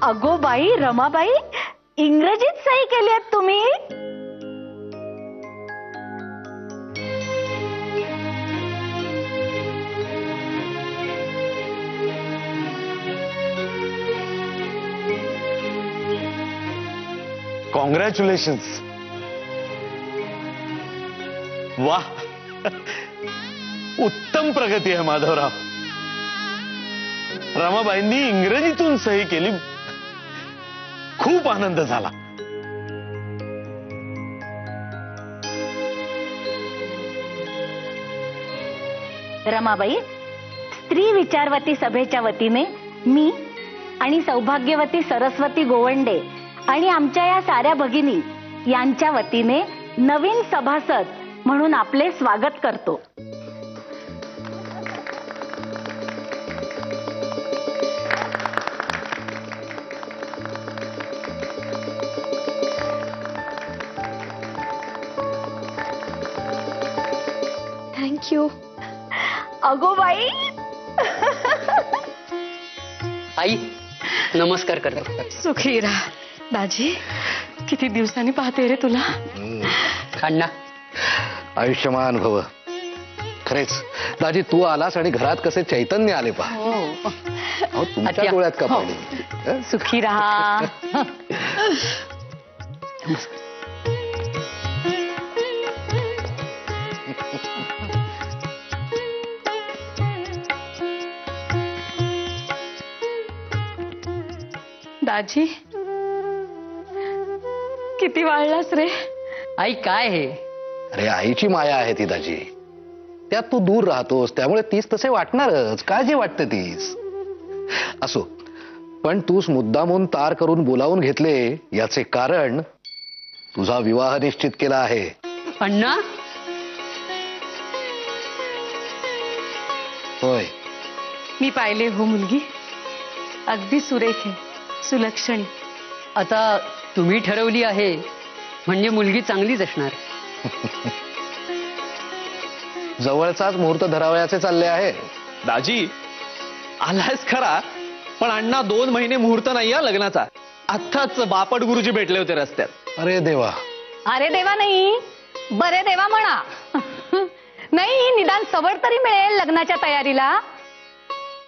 अगो बाई रमाबाई, इंग्रजीत सही केली आहेत तुम्ही? कॉंग्रॅच्युलेशन्स. वाह, उत्तम प्रगती आहे माधवराव. रमाबाईंनी इंग्रजीतून सही केली. खूप आनंद झाला. रमाबाई, स्त्री विचारवती सभेच्या वतीने मी आणि सौभाग्यवती सरस्वती गोवंडे आणि आमच्या या साऱ्या भगिनी यांच्या वतीने नवीन सभासद म्हणून आपले स्वागत करतो. थँक्यू. अगो बाई. आई नमस्कार करतो. सुखी राहा. दाजी, किती दिवसांनी पाहते रे तुला. अण्णा आयुष्यमान भव. खरेच दाजी, तू आलास आणि घरात कसे चैतन्य आले पहा. अहो, तुमच्या अच्छा. डोळ्यात का हो. पाणी. सुखी रहा. दाजी, किती वाढलास रे. आई काय हे. अरे आईची माया आहे ती दाजी. त्यात तू दूर राहतोस त्यामुळे तीच तसे वाटणारच. काळजी वाटते तीच. असो, पण तूच मुद्दामून तार करून बोलावून घेतले याचे कारण तुझा विवाह निश्चित केला आहे. अण्णा. होय. मी पाहिले हो मुलगी. अगदी सुरेख आहे, सुलक्षणी. आता तुम्ही ठरवली आहे म्हणजे मुलगी चांगलीच असणार. जवळचाच मुहूर्त धरावयाचे चालले आहे. दाजी, आलायच खरा, पण अण्णा 2 महिने मुहूर्त नाही या लग्नाचा. आत्ताच बापट गुरुजी भेटले होते रस्त्यात. अरे देवा. अरे देवा नाही, बरे देवा म्हणा. नाही, निदान सवड तरी मिळेल लग्नाच्या तयारीला.